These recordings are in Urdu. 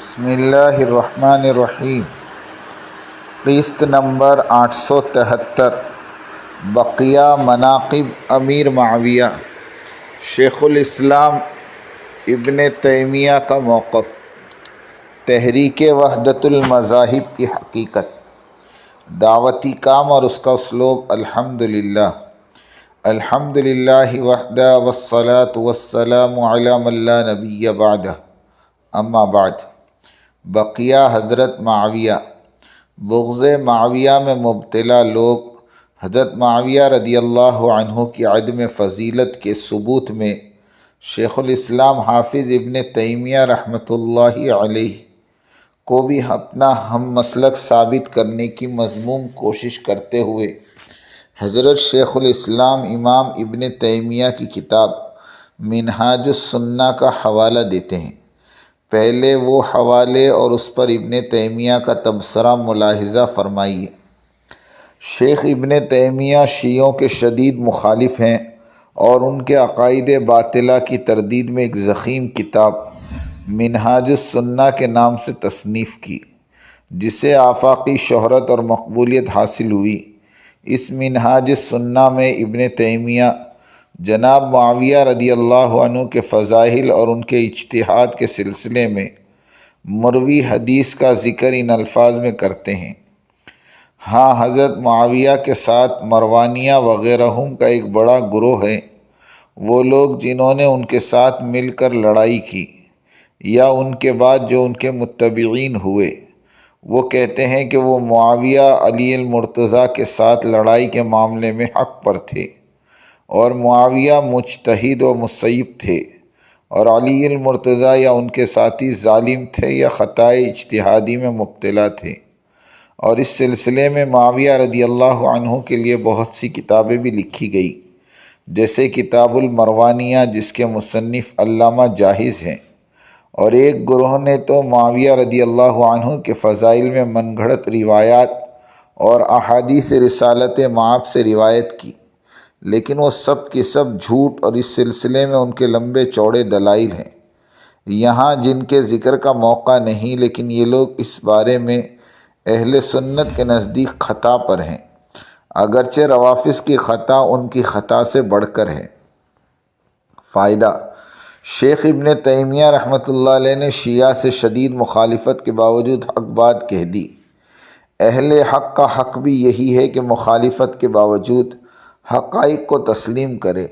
بسم اللہ الرحمن الرحیم۔ قسط نمبر 873، بقیہ مناقب امیر معاویہ۔ شیخ الاسلام ابن تیمیہ کا موقف۔ تحریک وحدت المذاہب کی حقیقت، دعوتی کام اور اس کا اسلوب۔ الحمدللہ وحدہ والصلاة والسلام علی من لا نبی بعدہ، اما بعد۔ بقیہ حضرت معاویہ۔ بغض معاویہ میں مبتلا لوگ حضرت معاویہ رضی اللہ عنہ کی عدم فضیلت کے ثبوت میں شیخ الاسلام حافظ ابن تیمیہ رحمۃ اللہ علیہ کو بھی اپنا ہم مسلک ثابت کرنے کی مذموم کوشش کرتے ہوئے حضرت شیخ الاسلام امام ابن تیمیہ کی کتاب منہاج السنہ کا حوالہ دیتے ہیں۔ پہلے وہ حوالے اور اس پر ابن تیمیہ کا تبصرہ ملاحظہ فرمائیے۔ شیخ ابن تیمیہ شیعوں کے شدید مخالف ہیں اور ان کے عقائد باطلہ کی تردید میں ایک ضخیم کتاب منہاج السنہ کے نام سے تصنیف کی، جسے آفاقی شہرت اور مقبولیت حاصل ہوئی۔ اس منہاج السنہ میں ابن تیمیہ جناب معاویہ رضی اللہ عنہ کے فضائل اور ان کے اجتہاد کے سلسلے میں مروی حدیث کا ذکر ان الفاظ میں کرتے ہیں: ہاں، حضرت معاویہ کے ساتھ مروانیہ وغیرہم کا ایک بڑا گروہ ہے، وہ لوگ جنہوں نے ان کے ساتھ مل کر لڑائی کی یا ان کے بعد جو ان کے متبعین ہوئے، وہ کہتے ہیں کہ وہ معاویہ علی المرتضیٰ کے ساتھ لڑائی کے معاملے میں حق پر تھے اور معاویہ مجتہد و مصیب تھے، اور علی المرتضیٰ یا ان کے ساتھی ظالم تھے یا خطائے اجتہادی میں مبتلا تھے۔ اور اس سلسلے میں معاویہ رضی اللہ عنہ کے لیے بہت سی کتابیں بھی لکھی گئی، جیسے کتاب المروانیہ جس کے مصنف علامہ جاحظ ہیں، اور ایک گروہ نے تو معاویہ رضی اللہ عنہ کے فضائل میں من گھڑت روایات اور احادیث رسالت مآب سے روایت کی، لیکن وہ سب کی سب جھوٹ، اور اس سلسلے میں ان کے لمبے چوڑے دلائل ہیں، یہاں جن کے ذکر کا موقع نہیں، لیکن یہ لوگ اس بارے میں اہل سنت کے نزدیک خطا پر ہیں، اگرچہ روافض کی خطا ان کی خطا سے بڑھ کر ہے۔ فائدہ: شیخ ابن تیمیہ رحمۃ اللہ علیہ نے شیعہ سے شدید مخالفت کے باوجود حق بات کہہ دی۔ اہل حق کا حق بھی یہی ہے کہ مخالفت کے باوجود حقائق کو تسلیم کرے۔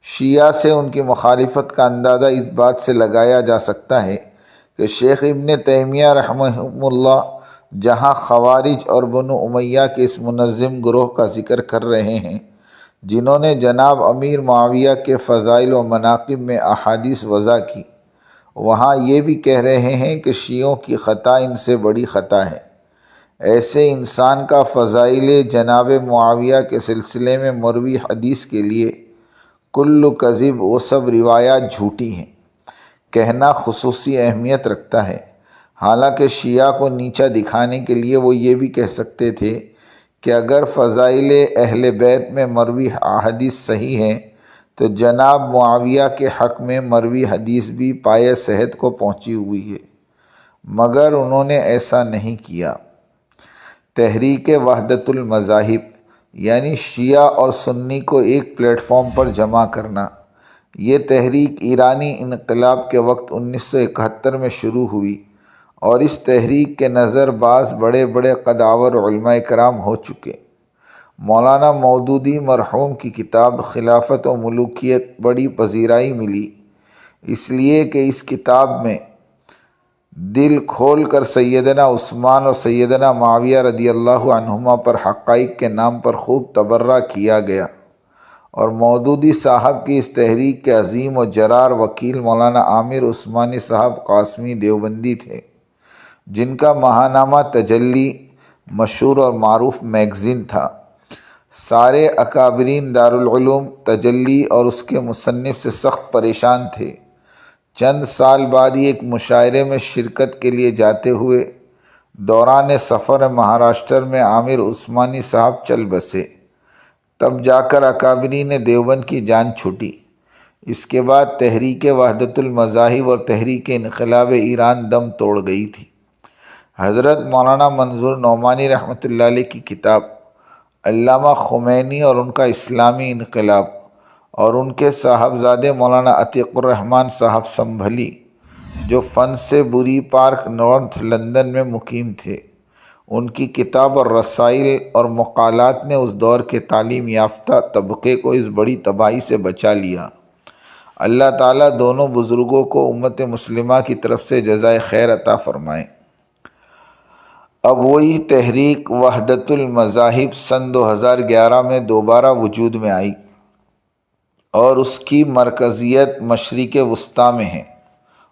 شیعہ سے ان کی مخالفت کا اندازہ اس بات سے لگایا جا سکتا ہے کہ شیخ ابن تیمیہ رحمہ اللہ جہاں خوارج اور بنو امیہ کے اس منظم گروہ کا ذکر کر رہے ہیں جنہوں نے جناب امیر معاویہ کے فضائل و مناقب میں احادیث وضع کی، وہاں یہ بھی کہہ رہے ہیں کہ شیعوں کی خطا ان سے بڑی خطا ہے۔ ایسے انسان کا فضائل جناب معاویہ کے سلسلے میں مروی حدیث کے لیے کل کذب، وہ سب روایات جھوٹی ہیں، کہنا خصوصی اہمیت رکھتا ہے۔ حالانکہ شیعہ کو نیچا دکھانے کے لیے وہ یہ بھی کہہ سکتے تھے کہ اگر فضائل اہل بیت میں مروی احادیث صحیح ہیں تو جناب معاویہ کے حق میں مروی حدیث بھی پایہ صحت کو پہنچی ہوئی ہے، مگر انہوں نے ایسا نہیں کیا۔ تحریک وحدت المذاہب یعنی شیعہ اور سنی کو ایک پلیٹ فارم پر جمع کرنا، یہ تحریک ایرانی انقلاب کے وقت 1971 میں شروع ہوئی، اور اس تحریک کے نظر بعض بڑے بڑے قداور علماء کرام ہو چکے۔ مولانا مودودی مرحوم کی کتاب خلافت و ملوکیت بڑی پذیرائی ملی، اس لیے کہ اس کتاب میں دل کھول کر سیدنا عثمان اور سیدنا معاویہ رضی اللہ عنہما پر حقائق کے نام پر خوب تبرہ کیا گیا، اور مودودی صاحب کی اس تحریک کے عظیم و جرار وکیل مولانا عامر عثمانی صاحب قاسمی دیوبندی تھے، جن کا ماہنامہ تجلی مشہور اور معروف میگزین تھا۔ سارے اکابرین دارالعلوم تجلی اور اس کے مصنف سے سخت پریشان تھے۔ چند سال بعد ہی ایک مشاعرے میں شرکت کے لیے جاتے ہوئے دوران سفر مہاراشٹر میں عامر عثمانی صاحب چل بسے، تب جا کر اکابرین دیوبند کی جان چھوٹی۔ اس کے بعد تحریک وحدت المذاہب اور تحریک انقلاب ایران دم توڑ گئی تھی۔ حضرت مولانا منظور نعمانی رحمۃ اللہ علیہ کی کتاب علامہ خمینی اور ان کا اسلامی انقلاب، اور ان کے صاحبزادے مولانا عتیق الرحمن صاحب سنبھلی جو فن سے بری پارک نارتھ لندن میں مقیم تھے، ان کی کتاب اور رسائل اور مقالات نے اس دور کے تعلیم یافتہ طبقے کو اس بڑی تباہی سے بچا لیا۔ اللہ تعالیٰ دونوں بزرگوں کو امت مسلمہ کی طرف سے جزائے خیر عطا فرمائے۔ اب وہی تحریک وحدت المذاہب سن 2011 میں دوبارہ وجود میں آئی اور اس کی مرکزیت مشرق وسطیٰ میں ہے،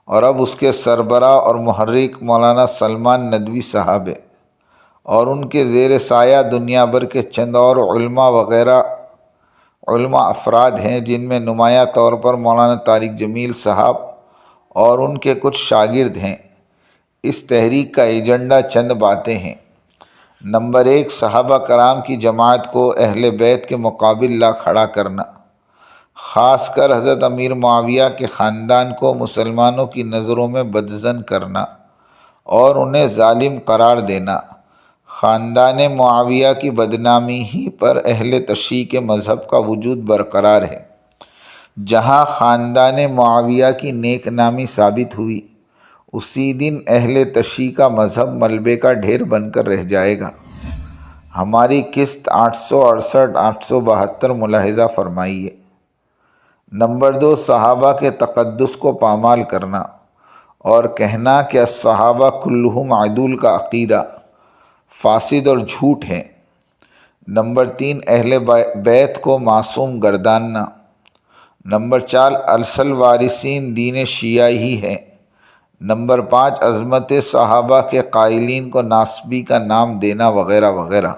اور اب اس کے سربراہ اور محرک مولانا سلمان ندوی صاحب ہے، اور ان کے زیر سایہ دنیا بھر کے چند اور علماء افراد ہیں، جن میں نمایاں طور پر مولانا طارق جمیل صاحب اور ان کے کچھ شاگرد ہیں۔ اس تحریک کا ایجنڈا چند باتیں ہیں۔ نمبر 1، صحابہ کرام کی جماعت کو اہل بیت کے مقابل لا کھڑا کرنا، خاص کر حضرت امیر معاویہ کے خاندان کو مسلمانوں کی نظروں میں بدظن کرنا اور انہیں ظالم قرار دینا۔ خاندان معاویہ کی بدنامی ہی پر اہل تشیع کے مذہب کا وجود برقرار ہے۔ جہاں خاندان معاویہ کی نیک نامی ثابت ہوئی، اسی دن اہل تشیع کا مذہب ملبے کا ڈھیر بن کر رہ جائے گا۔ ہماری قسط 868-872 ملاحظہ فرمائیے۔ نمبر 2، صحابہ کے تقدس کو پامال کرنا اور کہنا کہ الصحابہ کلہم عدول کا عقیدہ فاسد اور جھوٹ ہے۔ نمبر 3، اہل بیت کو معصوم گرداننا۔ نمبر 4، اصل وارثین دین شیعہ ہی ہے۔ نمبر 5، عظمت صحابہ کے قائلین کو ناسبی کا نام دینا وغیرہ وغیرہ۔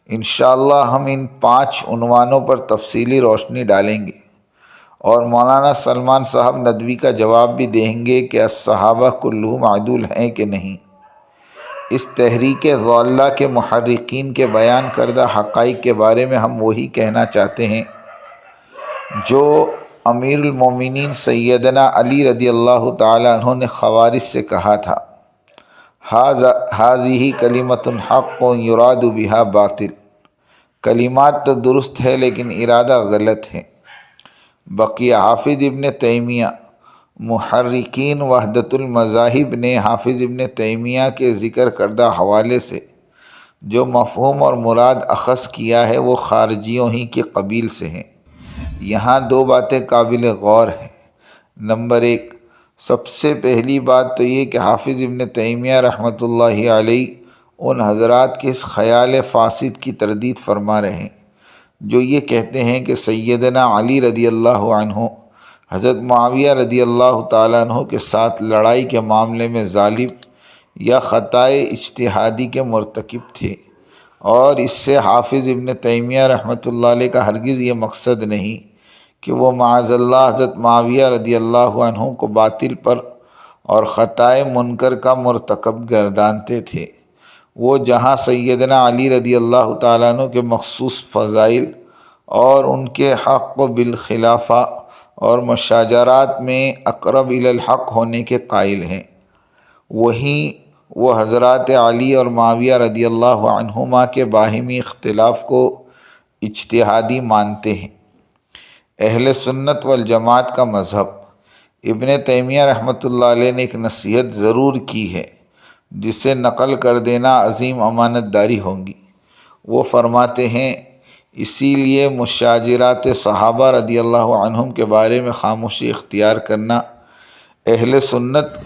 انشاءاللہ ہم ان 5 عنوانوں پر تفصیلی روشنی ڈالیں گے اور مولانا سلمان صاحب ندوی کا جواب بھی دیں گے کہ الصحابہ کلہم عدول ہیں کہ نہیں۔ اس تحریک ضالہ کے محرکین کے بیان کردہ حقائق کے بارے میں ہم وہی کہنا چاہتے ہیں جو امیر المومنین سیدنا علی رضی اللہ تعالی عنہ نے خوارج سے کہا تھا، ہذہ کلمۃ حق یراد بہا باطل۔ کلمات تو درست ہے لیکن ارادہ غلط ہے۔ بقیہ حافظ ابن تیمیہ، محرکین وحدت المذاہب نے حافظ ابن تیمیہ کے ذکر کردہ حوالے سے جو مفہوم اور مراد اخذ کیا ہے وہ خارجیوں ہی کی قبیل سے ہیں۔ یہاں 2 باتیں قابل غور ہیں۔ نمبر 1، سب سے پہلی بات تو یہ کہ حافظ ابن تیمیہ رحمۃ اللہ علیہ ان حضرات کے اس خیال فاسد کی تردید فرما رہے ہیں جو یہ کہتے ہیں کہ سیدنا علی رضی اللہ عنہ حضرت معاویہ رضی اللہ تعالیٰ عنہ کے ساتھ لڑائی کے معاملے میں ظالم یا خطائے اجتہادی کے مرتکب تھے، اور اس سے حافظ ابن تیمیہ رحمۃ اللہ علیہ کا ہرگز یہ مقصد نہیں کہ وہ معاذ اللہ حضرت معاویہ رضی اللہ عنہ کو باطل پر اور خطائے منکر کا مرتکب گردانتے تھے۔ وہ جہاں سیدنا علی رضی اللہ تعالیٰ عنہ کے مخصوص فضائل اور ان کے حق و بالخلافہ اور مشاجرات میں اقرب الی الحق ہونے کے قائل ہیں، وہیں وہ حضرات علی اور معاویہ رضی اللہ عنہما کے باہمی اختلاف کو اجتہادی مانتے ہیں۔ اہل سنت والجماعت کا مذہب ابن تیمیہ رحمۃ اللہ علیہ نے ایک نصیحت ضرور کی ہے جسے نقل کر دینا عظیم امانت داری ہوگی۔ وہ فرماتے ہیں، اسی لیے مشاجرات صحابہ رضی اللہ عنہم کے بارے میں خاموشی اختیار کرنا اہل سنت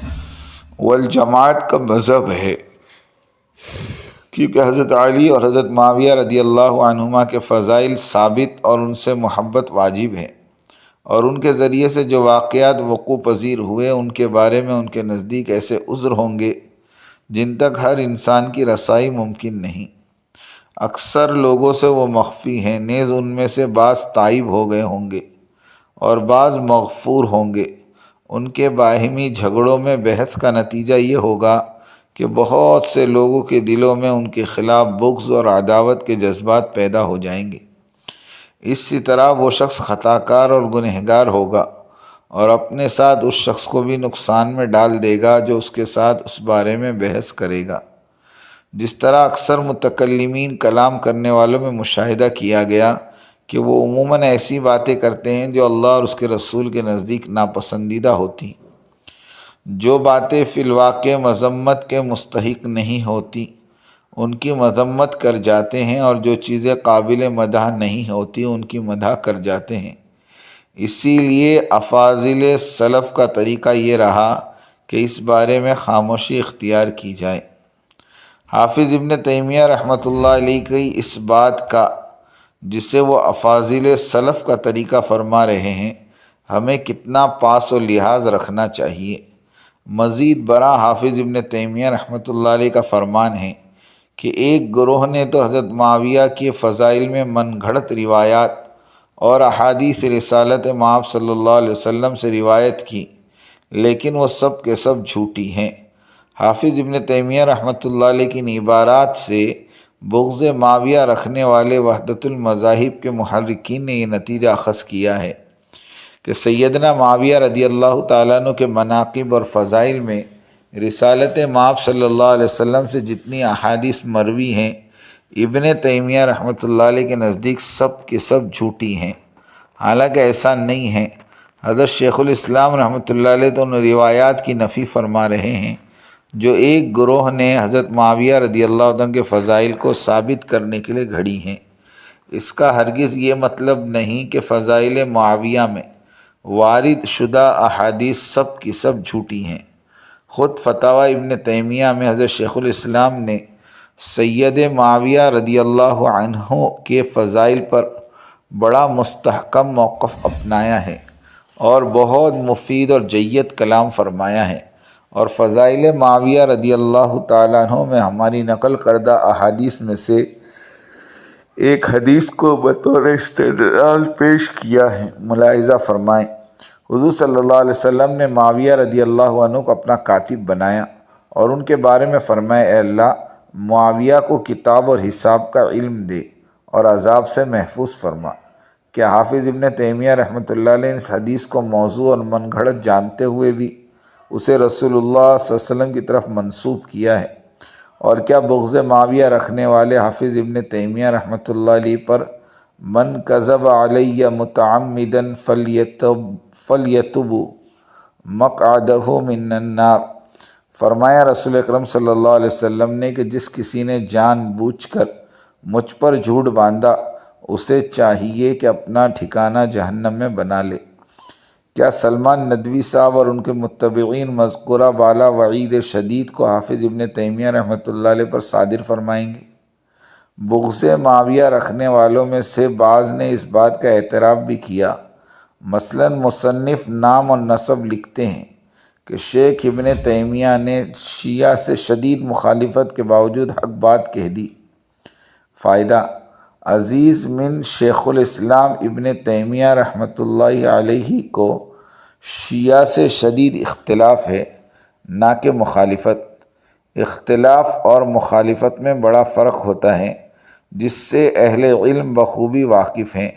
والجماعت کا مذہب ہے، کیونکہ حضرت علی اور حضرت معاویہ رضی اللہ عنہما کے فضائل ثابت اور ان سے محبت واجب ہے، اور ان کے ذریعے سے جو واقعات وقوع پذیر ہوئے ان کے بارے میں ان کے نزدیک ایسے عذر ہوں گے جن تک ہر انسان کی رسائی ممکن نہیں۔ اکثر لوگوں سے وہ مخفی ہیں، نیز ان میں سے بعض تائب ہو گئے ہوں گے اور بعض مغفور ہوں گے۔ ان کے باہمی جھگڑوں میں بحث کا نتیجہ یہ ہوگا کہ بہت سے لوگوں کے دلوں میں ان کے خلاف بغض اور عداوت کے جذبات پیدا ہو جائیں گے۔ اسی طرح وہ شخص خطا کار اور گنہگار ہوگا اور اپنے ساتھ اس شخص کو بھی نقصان میں ڈال دے گا جو اس کے ساتھ اس بارے میں بحث کرے گا۔ جس طرح اکثر متکلمین کلام کرنے والوں میں مشاہدہ کیا گیا کہ وہ عموماً ایسی باتیں کرتے ہیں جو اللہ اور اس کے رسول کے نزدیک ناپسندیدہ ہوتی، جو باتیں فی الواقع مذمت کے مستحق نہیں ہوتی ان کی مذمت کر جاتے ہیں، اور جو چیزیں قابل مدح نہیں ہوتی ان کی مدح کر جاتے ہیں۔ اسی لیے افاضل سلف کا طریقہ یہ رہا کہ اس بارے میں خاموشی اختیار کی جائے۔ حافظ ابن تیمیہ رحمۃ اللہ علیہ کی اس بات کا، جسے وہ افاضل سلف کا طریقہ فرما رہے ہیں، ہمیں کتنا پاس و لحاظ رکھنا چاہیے۔ مزید برآں حافظ ابن تیمیہ رحمۃ اللہ علیہ کا فرمان ہے کہ ایک گروہ نے تو حضرت معاویہ کے فضائل میں من گھڑت روایات اور احادیث رسالت مآب صلی اللہ علیہ وسلم سے روایت کی، لیکن وہ سب کے سب جھوٹی ہیں۔ حافظ ابن تیمیہ رحمۃ اللہ علیہ کی ان عبارات سے بغض معاویہ رکھنے والے وحدت المذاہب کے محرکین نے یہ نتیجہ اخذ کیا ہے کہ سیدنا معاویہ رضی اللہ تعالیٰ عنہ کے مناقب اور فضائل میں رسالت مآب صلی اللہ علیہ وسلم سے جتنی احادیث مروی ہیں، ابن تیمیہ رحمۃ اللہ علیہ کے نزدیک سب کے سب جھوٹی ہیں۔ حالانکہ ایسا نہیں ہے۔ حضرت شیخ الاسلام رحمۃ اللہ علیہ تو ان روایات کی نفی فرما رہے ہیں جو ایک گروہ نے حضرت معاویہ رضی اللہ عنہ کے فضائل کو ثابت کرنے کے لیے گھڑی ہیں۔ اس کا ہرگز یہ مطلب نہیں کہ فضائل معاویہ میں وارد شدہ احادیث سب کی سب جھوٹی ہیں۔ خود فتاوی ابن تیمیہ میں حضرت شیخ الاسلام نے سید معاویہ رضی اللہ عنہ کے فضائل پر بڑا مستحکم موقف اپنایا ہے اور بہت مفید اور جید کلام فرمایا ہے، اور فضائل معاویہ رضی اللہ تعالیٰ عنہ میں ہماری نقل کردہ احادیث میں سے ایک حدیث کو بطور استدلال پیش کیا ہے۔ ملاحظہ فرمائیں، حضور صلی اللہ علیہ وسلم نے معاویہ رضی اللہ عنہ کو اپنا کاتب بنایا اور ان کے بارے میں فرمایا، اے اللہ معاویہ کو کتاب اور حساب کا علم دے اور عذاب سے محفوظ فرما۔ کیا حافظ ابن تیمیہ رحمۃ اللہ علیہ نے اس حدیث کو موضوع اور من گھڑت جانتے ہوئے بھی اسے رسول اللہ صلی اللہ علیہ وسلم کی طرف منسوب کیا ہے؟ اور کیا بغض معاویہ رکھنے والے حافظ ابن تیمیہ رحمۃ اللہ علیہ پر من کذب علی متعمدا فلیتب مقعدہ من النار، فرمایا رسول اکرم صلی اللہ علیہ وسلم نے کہ جس کسی نے جان بوجھ کر مجھ پر جھوٹ باندھا اسے چاہیے کہ اپنا ٹھکانہ جہنم میں بنا لے۔ کیا سلمان ندوی صاحب اور ان کے متبعین مذکورہ بالا وعید شدید کو حافظ ابن تیمیہ رحمۃ اللہ علیہ پر صادر فرمائیں گے؟ بغض معاویہ رکھنے والوں میں سے بعض نے اس بات کا اعتراف بھی کیا۔ مثلا مصنف نام اور نسب لکھتے ہیں کہ شیخ ابن تیمیہ نے شیعہ سے شدید مخالفت کے باوجود حق بات کہہ دی۔ فائدہ: عزیز من شیخ الاسلام ابن تیمیہ رحمۃ اللہ علیہ کو شیعہ سے شدید اختلاف ہے، نہ کہ مخالفت۔ اختلاف اور مخالفت میں بڑا فرق ہوتا ہے، جس سے اہل علم بخوبی واقف ہیں۔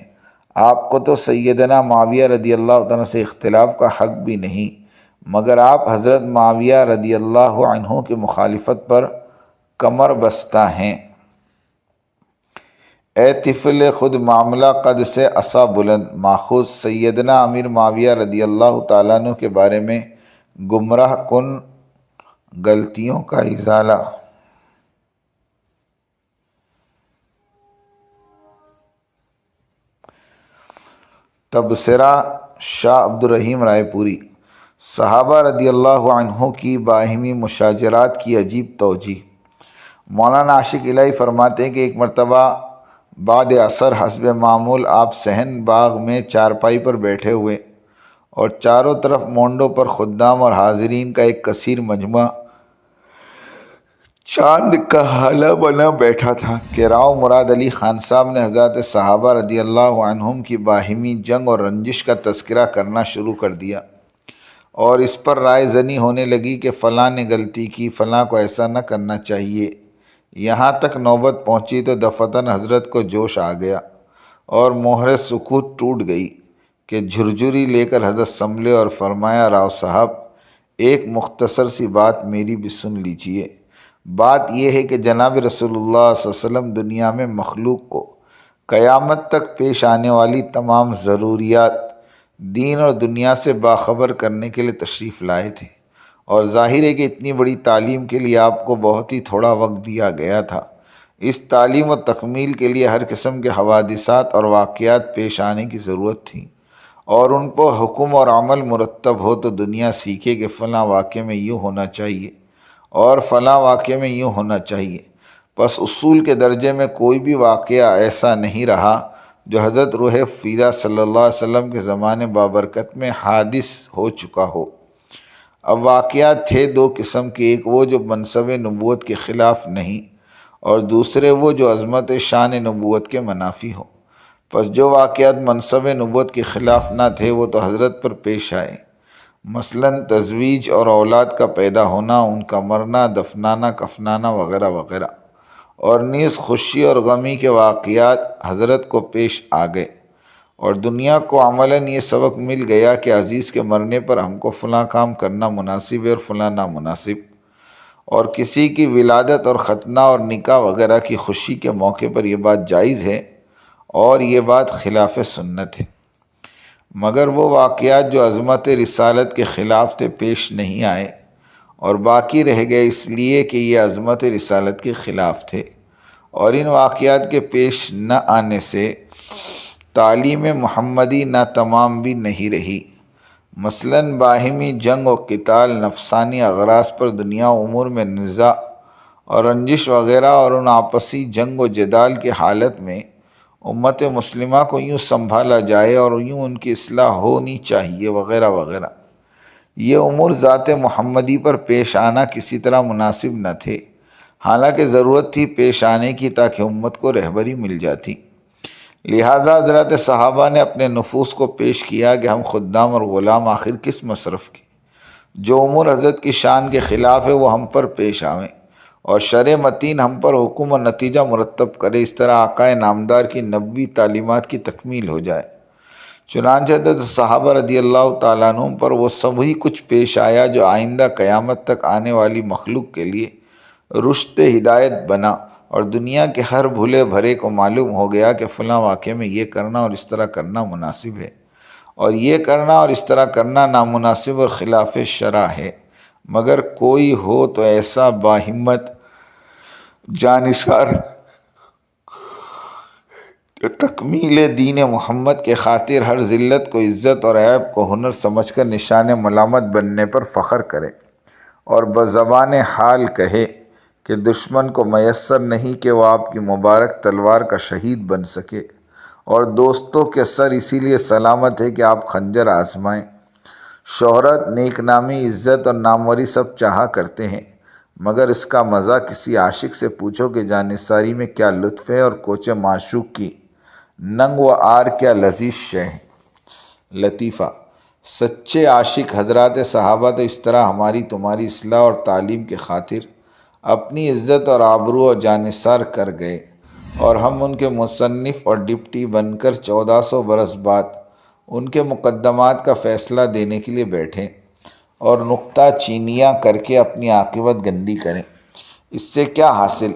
آپ کو تو سیدنا معاویہ رضی اللہ عنہ سے اختلاف کا حق بھی نہیں، مگر آپ حضرت معاویہ رضی اللہ عنہ کی مخالفت پر کمر بستہ ہیں۔ اے طفل خود معاملہ قد سے عصا بلند، ماخوذ سیدنا امیر معاویہ رضی اللہ تعالیٰ عنہ کے بارے میں گمراہ کن غلطیوں کا ازالہ۔ تبصرہ شاہ عبد الرحیم رائے پوری۔ صحابہ رضی اللہ عنہ کی باہمی مشاجرات کی عجیب توجیہ۔ مولانا عاشق الہی فرماتے ہیں کہ ایک مرتبہ بعد عصر حسب معمول آپ صحن باغ میں چارپائی پر بیٹھے ہوئے اور چاروں طرف مونڈوں پر خدام اور حاضرین کا ایک کثیر مجموعہ چاند کا ہالہ بنا بیٹھا تھا کہ راؤ مراد علی خان صاحب نے حضرات صحابہ رضی اللہ عنہم کی باہمی جنگ اور رنجش کا تذکرہ کرنا شروع کر دیا، اور اس پر رائے زنی ہونے لگی کہ فلاں نے غلطی کی، فلاں کو ایسا نہ کرنا چاہیے۔ یہاں تک نوبت پہنچی تو دفعتاً حضرت کو جوش آ گیا اور مہر سکوت ٹوٹ گئی کہ جھرجھری لے کر حضرت سنبھلے اور فرمایا راؤ صاحب ایک مختصر سی بات میری بھی سن لیجئے۔ بات یہ ہے کہ جناب رسول اللہ صلی اللہ علیہ وسلم دنیا میں مخلوق کو قیامت تک پیش آنے والی تمام ضروریات دین اور دنیا سے باخبر کرنے کے لیے تشریف لائے تھے، اور ظاہر ہے کہ اتنی بڑی تعلیم کے لیے آپ کو بہت ہی تھوڑا وقت دیا گیا تھا۔ اس تعلیم و تکمیل کے لیے ہر قسم کے حوادثات اور واقعات پیش آنے کی ضرورت تھی، اور ان کو حکم اور عمل مرتب ہو تو دنیا سیکھے کہ فلاں واقعے میں یوں ہونا چاہیے اور فلاں واقعے میں یوں ہونا چاہیے۔ پس اصول کے درجے میں کوئی بھی واقعہ ایسا نہیں رہا جو حضرت روح فیدہ صلی اللہ علیہ وسلم کے زمانے بابرکت میں حادث ہو چکا ہو۔ اب واقعات تھے دو قسم کے، ایک وہ جو منصب نبوت کے خلاف نہیں، اور دوسرے وہ جو عظمت شان نبوت کے منافی ہو۔ پس جو واقعات منصب نبوت کے خلاف نہ تھے وہ تو حضرت پر پیش آئے، مثلاً تزویج اور اولاد کا پیدا ہونا، ان کا مرنا، دفنانا، کفنانا وغیرہ وغیرہ، اور نیز خوشی اور غمی کے واقعات حضرت کو پیش آ گئے، اور دنیا کو عملاً یہ سبق مل گیا کہ عزیز کے مرنے پر ہم کو فلاں کام کرنا مناسب ہے اور فلاں نامناسب، اور کسی کی ولادت اور ختنہ اور نکاح وغیرہ کی خوشی کے موقع پر یہ بات جائز ہے اور یہ بات خلاف سنت ہے، مگر وہ واقعات جو عظمت رسالت کے خلاف تھے پیش نہیں آئے، اور باقی رہ گئے اس لیے کہ یہ عظمت رسالت کے خلاف تھے، اور ان واقعات کے پیش نہ آنے سے تعلیم محمدی ناتمام بھی نہیں رہی۔ مثلاً باہمی جنگ و قتال، نفسانی اغراض پر دنیا امور میں نزاع اور رنجش وغیرہ، اور ان آپسی جنگ و جدال کی حالت میں امت مسلمہ کو یوں سنبھالا جائے اور یوں ان کی اصلاح ہونی چاہیے وغیرہ وغیرہ، یہ امور ذات محمدی پر پیش آنا کسی طرح مناسب نہ تھے، حالانکہ ضرورت تھی پیش آنے کی تاکہ امت کو رہبری مل جاتی۔ لہٰذا حضرات صحابہ نے اپنے نفوس کو پیش کیا کہ ہم خدام اور غلام آخر کس مصرف کے، جو امور حضرت کی شان کے خلاف ہے وہ ہم پر پیش آویں، اور شرع متین ہم پر حکم و نتیجہ مرتب کرے، اس طرح آقائے نامدار کی نبوی تعلیمات کی تکمیل ہو جائے۔ چنانچہ حضرت صحابہ رضی اللہ تعالیٰ عنہم پر وہ سبھی کچھ پیش آیا جو آئندہ قیامت تک آنے والی مخلوق کے لیے رشد ہدایت بنا، اور دنیا کے ہر بھولے بھرے کو معلوم ہو گیا کہ فلاں واقعے میں یہ کرنا اور اس طرح کرنا مناسب ہے، اور یہ کرنا اور اس طرح کرنا نامناسب اور خلاف شرع ہے، مگر کوئی ہو تو ایسا باہمت جانثار تکمیل دین محمد کے خاطر ہر ذلت کو عزت اور عیب کو ہنر سمجھ کر نشان ملامت بننے پر فخر کرے، اور بزبان حال کہے کہ دشمن کو میسر نہیں کہ وہ آپ کی مبارک تلوار کا شہید بن سکے، اور دوستوں کے سر اسی لیے سلامت ہے کہ آپ خنجر آزمائیں۔ شہرت، نیک نامی، عزت اور ناموری سب چاہا کرتے ہیں، مگر اس کا مزہ کسی عاشق سے پوچھو کہ جانثاری میں کیا لطف ہے، اور کوچ معشوق کی ننگ و عار کیا لذیذ شے ہے۔ لطیفہ: سچے عاشق حضرات صحابہ تو اس طرح ہماری تمہاری اصلاح اور تعلیم کے خاطر اپنی عزت اور آبرو اور جانثار کر گئے، اور ہم ان کے مصنف اور ڈپٹی بن کر 1400 برس بعد ان کے مقدمات کا فیصلہ دینے کے لیے بیٹھیں اور نکتہ چینیاں کر کے اپنی عاقبت گندی کریں۔ اس سے کیا حاصل؟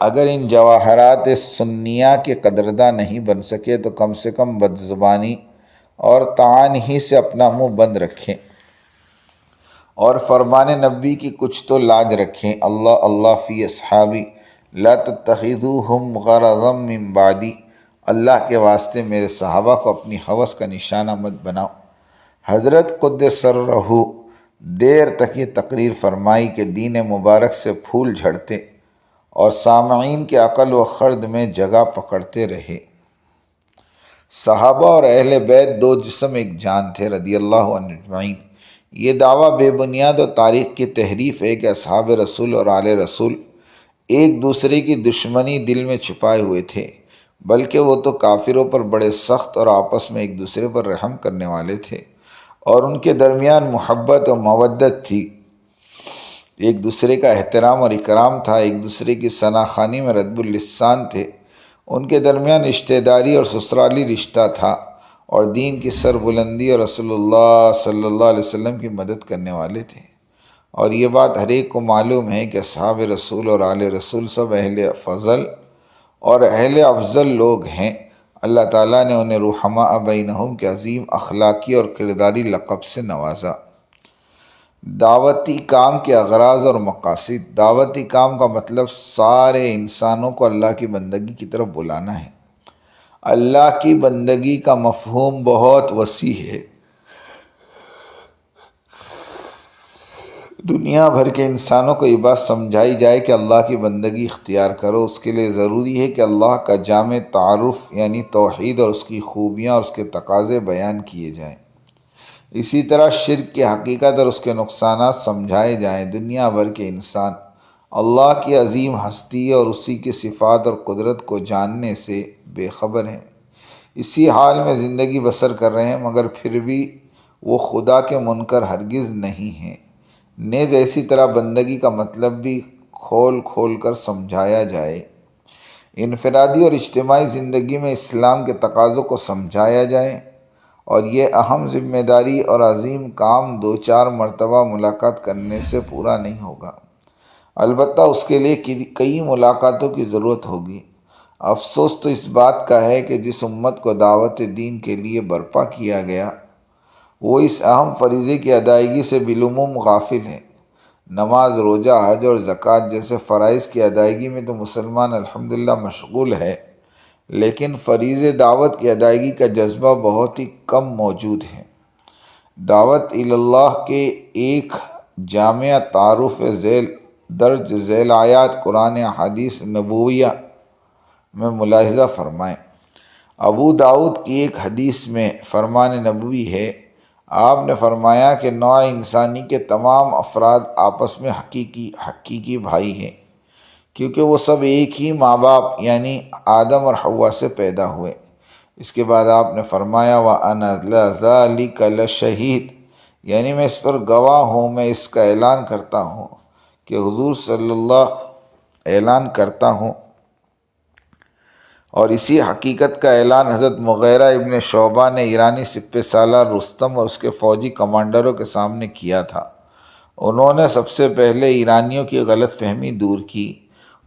اگر ان جواہرات سنیہ کے قدرداں نہیں بن سکے تو کم سے کم بدزبانی اور طعن ہی سے اپنا منہ بند رکھیں، اور فرمان نبی کی کچھ تو لاج رکھیں۔ اللہ اللہ فی اصحابی لا تتخذوہم غرضا من بعدی، اللہ کے واسطے میرے صحابہ کو اپنی ہوس کا نشانہ مت بناؤ۔ حضرت قدس سرہ دیر تک یہ تقریر فرمائی کہ دین مبارک سے پھول جھڑتے اور سامعین کے عقل و خرد میں جگہ پکڑتے رہے۔ صحابہ اور اہل بیت دو جسم ایک جان تھے رضی اللہ عنہ اجمعین۔ یہ دعویٰ بے بنیاد و تاریخ کی تحریف ہے کہ اصحاب رسول اور آل رسول ایک دوسرے کی دشمنی دل میں چھپائے ہوئے تھے، بلکہ وہ تو کافروں پر بڑے سخت اور آپس میں ایک دوسرے پر رحم کرنے والے تھے، اور ان کے درمیان محبت و مودت تھی، ایک دوسرے کا احترام اور اکرام تھا، ایک دوسرے کی ثناء خوانی میں ردب اللسان تھے، ان کے درمیان رشتہ داری اور سسرالی رشتہ تھا، اور دین کی سربلندی اور رسول اللہ صلی اللہ علیہ وسلم کی مدد کرنے والے تھے۔ اور یہ بات ہر ایک کو معلوم ہے کہ اصحاب رسول اور آل رسول سب اہل فضل اور اہل افضل لوگ ہیں۔ اللہ تعالیٰ نے انہیں رحماء بینہم کے عظیم اخلاقی اور کرداری لقب سے نوازا۔ دعوتی کام کے اغراض اور مقاصد۔ دعوتی کام کا مطلب سارے انسانوں کو اللہ کی بندگی کی طرف بلانا ہے۔ اللہ کی بندگی کا مفہوم بہت وسیع ہے۔ دنیا بھر کے انسانوں کو یہ بات سمجھائی جائے کہ اللہ کی بندگی اختیار کرو، اس کے لیے ضروری ہے کہ اللہ کا جامع تعارف یعنی توحید اور اس کی خوبیاں اور اس کے تقاضے بیان کیے جائیں۔ اسی طرح شرک کی حقیقت اور اس کے نقصانات سمجھائے جائیں۔ دنیا بھر کے انسان اللہ کی عظیم ہستی اور اسی کی صفات اور قدرت کو جاننے سے بے خبر ہیں، اسی حال میں زندگی بسر کر رہے ہیں، مگر پھر بھی وہ خدا کے منکر ہرگز نہیں ہیں۔ نیز اسی طرح بندگی کا مطلب بھی کھول کھول کر سمجھایا جائے، انفرادی اور اجتماعی زندگی میں اسلام کے تقاضوں کو سمجھایا جائے، اور یہ اہم ذمہ داری اور عظیم کام 2-4 مرتبہ ملاقات کرنے سے پورا نہیں ہوگا، البتہ اس کے لیے کئی ملاقاتوں کی ضرورت ہوگی۔ افسوس تو اس بات کا ہے کہ جس امت کو دعوت دین کے لیے برپا کیا گیا وہ اس اہم فریضے کی ادائیگی سے بالعموم غافل ہے۔ نماز، روزہ، حج اور زکوٰۃ جیسے فرائض کی ادائیگی میں تو مسلمان الحمدللہ مشغول ہے، لیکن فریضہ دعوت کی ادائیگی کا جذبہ بہت ہی کم موجود ہے۔ دعوت اللہ کے ایک جامع تعارف درج ذیل آیات قرآن حدیث نبویہ میں ملاحظہ فرمائیں۔ ابو داؤد کی ایک حدیث میں فرمان نبوی ہے، آپ نے فرمایا کہ نوع انسانی کے تمام افراد آپس میں حقیقی بھائی ہیں، کیونکہ وہ سب ایک ہی ماں باپ یعنی آدم اور حوا سے پیدا ہوئے۔ اس کے بعد آپ نے فرمایا وَأَنَا لِذَلِكَ لَشَهِيدٌ، یعنی میں اس پر گواہ ہوں، میں اس کا اعلان کرتا ہوں کہ حضور صلی اللہ اعلان کرتا ہوں۔ اور اسی حقیقت کا اعلان حضرت مغیرہ ابن شعبہ نے ایرانی سپہ سالار رستم اور اس کے فوجی کمانڈروں کے سامنے کیا تھا۔ انہوں نے سب سے پہلے ایرانیوں کی غلط فہمی دور کی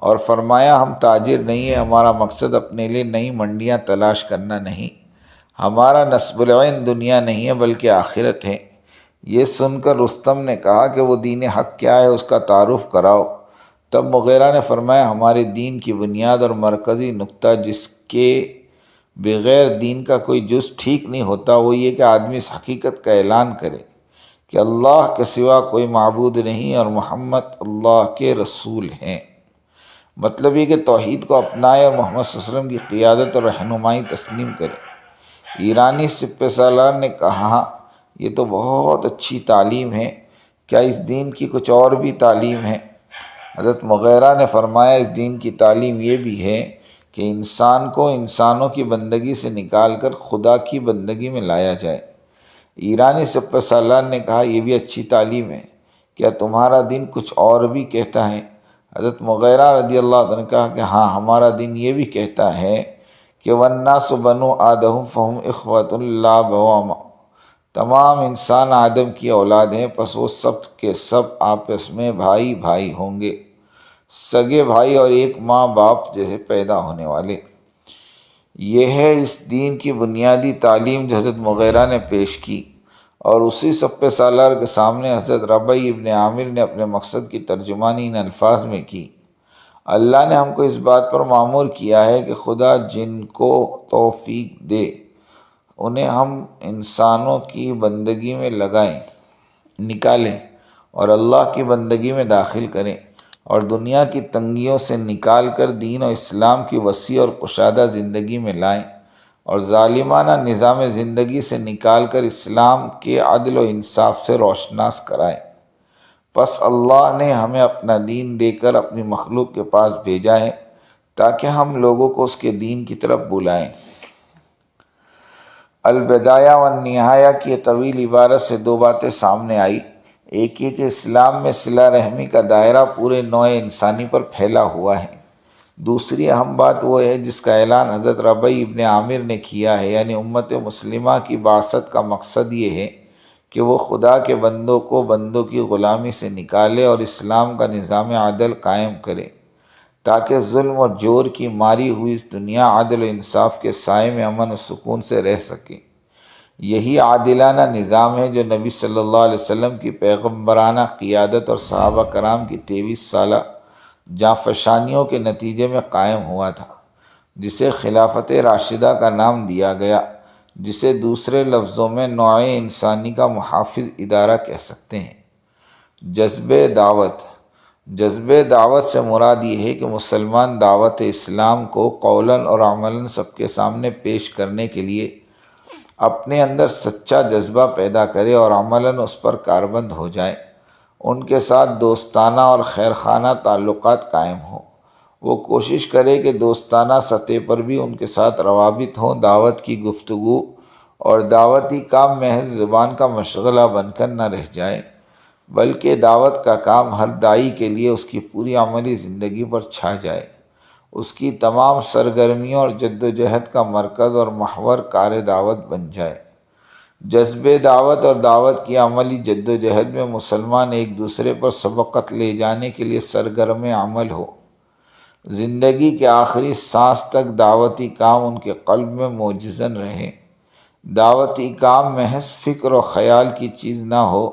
اور فرمایا ہم تاجر نہیں ہیں، ہمارا مقصد اپنے لیے نئی منڈیاں تلاش کرنا نہیں، ہمارا نصب العین دنیا نہیں ہے بلکہ آخرت ہے۔ یہ سن کر رستم نے کہا کہ وہ دین حق کیا ہے، اس کا تعارف کراؤ۔ تب مغیرہ نے فرمایا ہمارے دین کی بنیاد اور مرکزی نقطہ جس کے بغیر دین کا کوئی جز ٹھیک نہیں ہوتا وہ یہ کہ آدمی اس حقیقت کا اعلان کرے کہ اللہ کے سوا کوئی معبود نہیں اور محمد اللہ کے رسول ہیں۔ مطلب یہ کہ توحید کو اپنائے اور محمد صلی اللہ علیہ وسلم کی قیادت اور رہنمائی تسلیم کرے۔ ایرانی سپہ سالار نے کہا یہ تو بہت اچھی تعلیم ہے، کیا اس دین کی کچھ اور بھی تعلیم ہے؟ حضرت مغیرہ نے فرمایا اس دین کی تعلیم یہ بھی ہے کہ انسان کو انسانوں کی بندگی سے نکال کر خدا کی بندگی میں لایا جائے۔ ایرانی سپہ سالار نے کہا یہ بھی اچھی تعلیم ہے، کیا تمہارا دین کچھ اور بھی کہتا ہے؟ حضرت مغیرہ رضی اللہ عنہ نے کہا کہ ہاں، ہمارا دین یہ بھی کہتا ہے کہ وَالنَّاسُ بَنُو آدَمَ فَهُمْ إِخْوَةٌ لَا بَوَامَ، تمام انسان آدم کی اولاد ہیں، پس وہ سب کے سب آپس میں بھائی بھائی ہوں گے، سگے بھائی اور ایک ماں باپ جیسے پیدا ہونے والے۔ یہ ہے اس دین کی بنیادی تعلیم جو حضرت مغیرہ نے پیش کی، اور اسی سپہ سالار کے سامنے حضرت ربیع ابن عامر نے اپنے مقصد کی ترجمانی ان الفاظ میں کی۔ اللہ نے ہم کو اس بات پر مامور کیا ہے کہ خدا جن کو توفیق دے انہیں ہم انسانوں کی بندگی میں نکالیں اور اللہ کی بندگی میں داخل کریں، اور دنیا کی تنگیوں سے نکال کر دین و اسلام کی وسیع اور کشادہ زندگی میں لائیں، اور ظالمانہ نظام زندگی سے نکال کر اسلام کے عدل و انصاف سے روشناس کرائیں۔ پس اللہ نے ہمیں اپنا دین دے کر اپنی مخلوق کے پاس بھیجا ہے تاکہ ہم لوگوں کو اس کے دین کی طرف بلائیں۔ البدایہ والنہایہ کی طویل عبارت سے 2 باتیں سامنے آئی۔ ایک یہ کہ اسلام میں صلہ رحمی کا دائرہ پورے نوع انسانی پر پھیلا ہوا ہے، دوسری اہم بات وہ ہے جس کا اعلان حضرت ربیع ابن عامر نے کیا ہے، یعنی امت مسلمہ کی بعثت کا مقصد یہ ہے کہ وہ خدا کے بندوں کو بندوں کی غلامی سے نکالے اور اسلام کا نظام عدل قائم کرے تاکہ ظلم اور جور کی ماری ہوئی اس دنیا عدل و انصاف کے سائے میں امن و سکون سے رہ سکے۔ یہی عادلانہ نظام ہے جو نبی صلی اللہ علیہ وسلم کی پیغمبرانہ قیادت اور صحابہ کرام کی 23 سالہ جانفشانیوں کے نتیجے میں قائم ہوا تھا، جسے خلافت راشدہ کا نام دیا گیا، جسے دوسرے لفظوں میں نوع انسانی کا محافظ ادارہ کہہ سکتے ہیں۔ جذب دعوت سے مراد یہ ہے کہ مسلمان دعوت اسلام کو قولاً اور عملاً سب کے سامنے پیش کرنے کے لیے اپنے اندر سچا جذبہ پیدا کرے اور عملاً اس پر کاربند ہو جائے، ان کے ساتھ دوستانہ اور خیرخانہ تعلقات قائم ہوں۔ وہ کوشش کرے کہ دوستانہ سطح پر بھی ان کے ساتھ روابط ہوں، دعوت کی گفتگو اور دعوتی کام محض زبان کا مشغلہ بن کر نہ رہ جائے، بلکہ دعوت کا کام ہر داعی کے لیے اس کی پوری عملی زندگی پر چھا جائے، اس کی تمام سرگرمیوں اور جد و جہد کا مرکز اور محور کار دعوت بن جائے۔ جذب دعوت اور دعوت کی عملی جد و جہد میں مسلمان ایک دوسرے پر سبقت لے جانے کے لیے سرگرم عمل ہو، زندگی کے آخری سانس تک دعوتی کام ان کے قلب میں موجزن رہے، دعوتی کام محض فکر و خیال کی چیز نہ ہو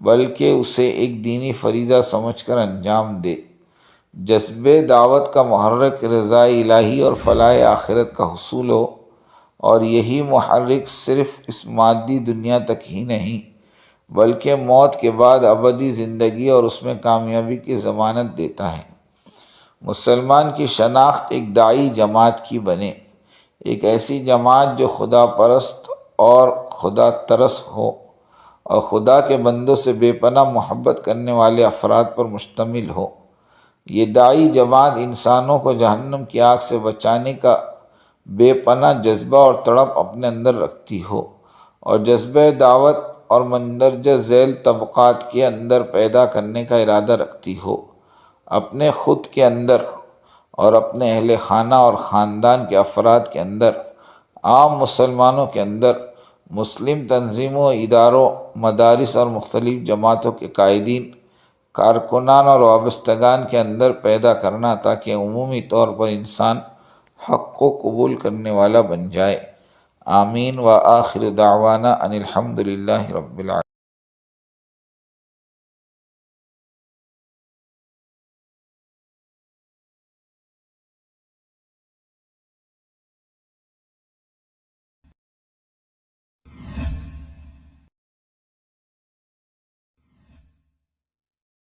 بلکہ اسے ایک دینی فریضہ سمجھ کر انجام دے۔ جذب دعوت کا محرک رضا الہی اور فلاح آخرت کا حصول ہو، اور یہی محرک صرف اس مادی دنیا تک ہی نہیں بلکہ موت کے بعد ابدی زندگی اور اس میں کامیابی کی ضمانت دیتا ہے۔ مسلمان کی شناخت ایک داعی جماعت کی بنے، ایک ایسی جماعت جو خدا پرست اور خدا ترس ہو اور خدا کے بندوں سے بے پناہ محبت کرنے والے افراد پر مشتمل ہو۔ یہ داعی جماعت انسانوں کو جہنم کی آگ سے بچانے کا بے پناہ جذبہ اور تڑپ اپنے اندر رکھتی ہو، اور جذبہ دعوت اور مندرجہ ذیل طبقات کے اندر پیدا کرنے کا ارادہ رکھتی ہو، اپنے خود کے اندر اور اپنے اہل خانہ اور خاندان کے افراد کے اندر، عام مسلمانوں کے اندر، مسلم تنظیموں، اداروں، مدارس اور مختلف جماعتوں کے قائدین، کارکنان اور وابستگان کے اندر پیدا کرنا تاکہ عمومی طور پر انسان حق کو قبول کرنے والا بن جائے۔ آمین وآخر دعوانا ان الحمد للہ رب العالمین۔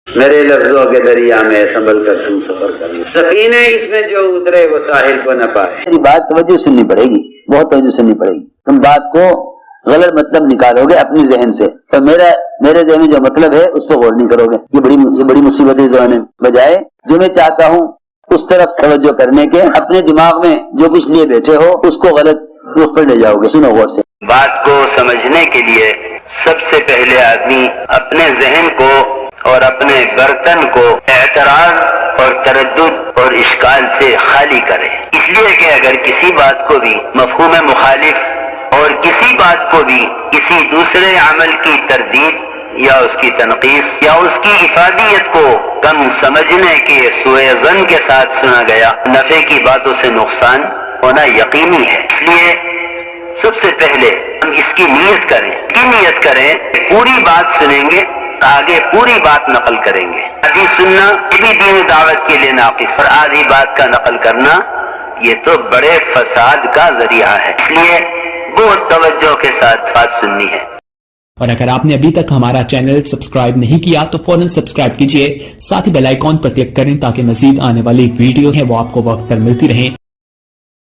میرے لفظوں کے دریا میں سنبھل کر تم سفر کرنا، سفینے اس میں جو اترے وہ ساحل کو نہ پائے۔ میری بات توجہ سننی پڑے گی، بہت توجہ سننی پڑے گی۔ تم بات کو غلط مطلب نکالو گے اپنی ذہن سے، تو میرے ذہن میں جو مطلب ہے اس پہ غور نہیں کرو گے۔ یہ بڑی مصیبت ہے زمانے میں۔ بجائے جو میں چاہتا ہوں اس طرف توجہ کرنے کے، اپنے دماغ میں جو کچھ لیے بیٹھے ہو اس کو غلط رخ پر لے جاؤ گے۔ سنو غور سے۔ بات کو سمجھنے کے لیے سب سے پہلے آدمی اپنے ذہن کو اور اپنے برتن کو اعتراض اور تردد اور اشکال سے خالی کرے، اس لیے کہ اگر کسی بات کو بھی مفہوم مخالف اور کسی بات کو بھی کسی دوسرے عمل کی تردید یا اس کی تنقیص یا اس کی افادیت کو کم سمجھنے کے سوء ظن کے ساتھ سنا گیا، نفع کی باتوں سے نقصان ہونا یقینی ہے۔ اس لیے سب سے پہلے ہم اس کی نیت کریں، پوری بات سنیں گے، آگے پوری بات نقل کریں گے۔ آدھی سننا یہ بھی دین دعوت کے لیے ناقص، اور آدھی بات کا نقل کرنا یہ تو بڑے فساد کا ذریعہ ہے۔ اس لیے بہت توجہ کے ساتھ بات سننی ہے۔ اور اگر آپ نے ابھی تک ہمارا چینل سبسکرائب نہیں کیا تو فوراً سبسکرائب کیجئے، ساتھ ہی بیل آئیکن پر کلک کریں تاکہ مزید آنے والی ویڈیو ہیں وہ آپ کو وقت پر ملتی رہیں۔